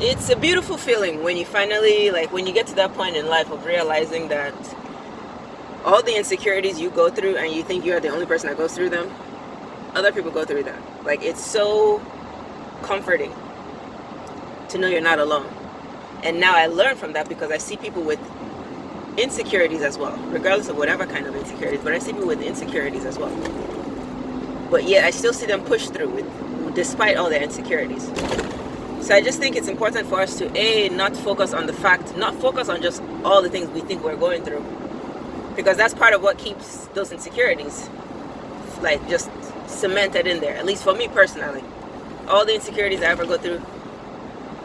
It's a beautiful feeling when you finally, like, when you get to that point in life of realizing that all the insecurities you go through and you think you're the only person that goes through them, other people go through them. Like, it's so comforting to know you're not alone. And now I learn from that because I see people with insecurities as well, regardless of whatever kind of insecurities, but I see people with insecurities as well. But yet I still see them push through it despite all their insecurities. So I just think it's important for us to not focus on the fact, not focus on just all the things we think we're going through, because that's part of what keeps those insecurities like just cemented in there. At least for me personally, all the insecurities I ever go through,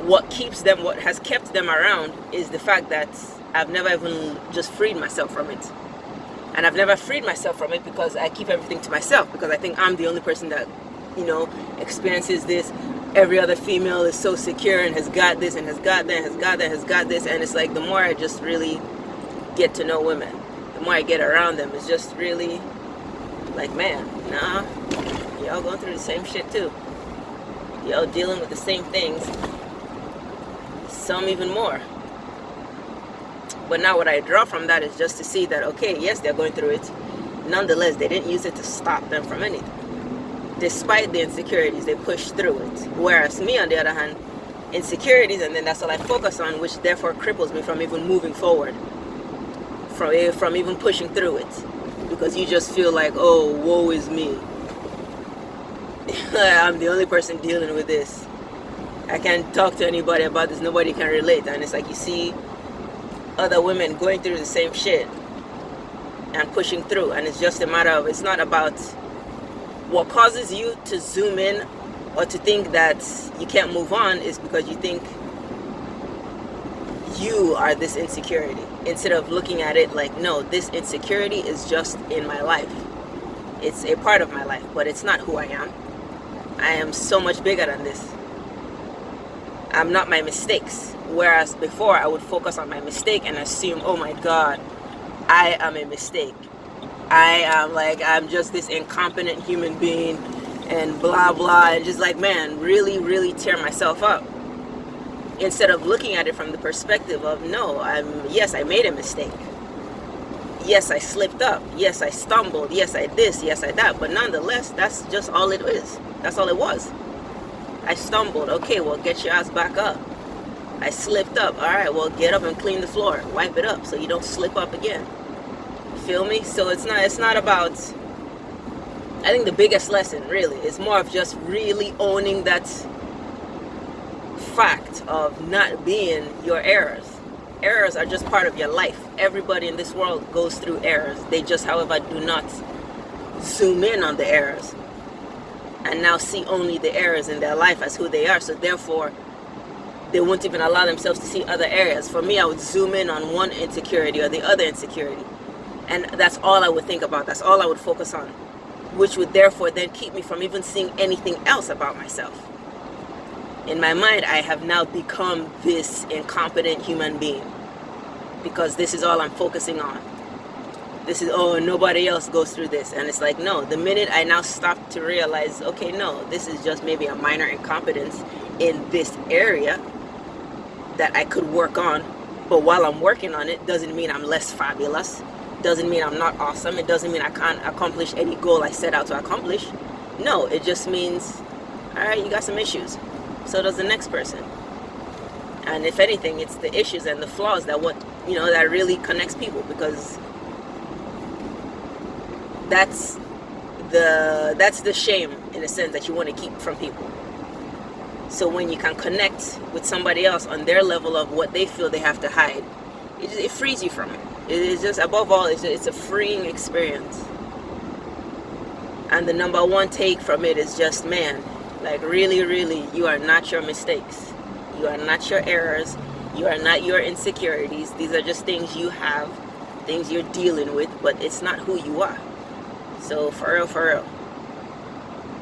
what has kept them around is the fact that I've never even just freed myself from it. And I've never freed myself from it because I keep everything to myself, because I think I'm the only person that, experiences this. Every other female is so secure and has got this and has got that, has got that, has got this. And it's like, the more I just really get to know women, the more I get around them, it's just really like, man, nah, y'all going through the same shit too. Y'all dealing with the same things, some even more. But now what I draw from that is just to see that, okay, yes, they're going through it. Nonetheless, they didn't use it to stop them from anything. Despite the insecurities, they pushed through it. Whereas me, on the other hand, insecurities, and then that's all I focus on, which therefore cripples me from even moving forward, from even pushing through it. Because you just feel like, oh, woe is me. I'm the only person dealing with this. I can't talk to anybody about this. Nobody can relate. And it's like you see other women going through the same shit and pushing through. And it's just a matter of, it's not about what causes you to zoom in or to think that you can't move on is because you think you are this insecurity, instead of looking at it like, no, this insecurity is just in my life. It's a part of my life, but it's not who I am. I am so much bigger than this. I'm not my mistakes. Whereas before I would focus on my mistake and assume, oh my God, I am a mistake. I'm just this incompetent human being and blah, blah. And just like, man, really, really tear myself up. Instead of looking at it from the perspective of, no, yes, I made a mistake. Yes, I slipped up. Yes, I stumbled. Yes, I this. Yes, I that. But nonetheless, that's just all it is. That's all it was. I stumbled. Okay, well, get your ass back up. I slipped up. All right, well, get up and clean the floor. Wipe it up so you don't slip up again. Feel me? So it's not about, I think the biggest lesson really is more of just really owning that fact of not being your errors. Errors are just part of your life. Everybody in this world goes through errors. They just, however, do not zoom in on the errors and now see only the errors in their life as who they are. So therefore, they won't even allow themselves to see other areas. For me, I would zoom in on one insecurity or the other insecurity. And that's all I would think about. That's all I would focus on. Which would therefore then keep me from even seeing anything else about myself. In my mind, I have now become this incompetent human being. Because this is all I'm focusing on. This is, oh, nobody else goes through this. And it's like, no, the minute I now stop to realize, okay, no, this is just maybe a minor incompetence in this area that I could work on. But while I'm working on it, doesn't mean I'm less fabulous. Doesn't mean I'm not awesome. It doesn't mean I can't accomplish any goal I set out to accomplish. No, it just means, all right, you got some issues. So does the next person. And if anything, it's the issues and the flaws that that really connects people, because that's the shame, in a sense, that you want to keep from people. So when you can connect with somebody else on their level of what they feel they have to hide, it frees you from it. It is just, above all, it's a freeing experience. And the number one take from it is just, man, like, really, really, you are not your mistakes. You are not your errors. You are not your insecurities. These are just things you have, things you're dealing with, but it's not who you are. So for real,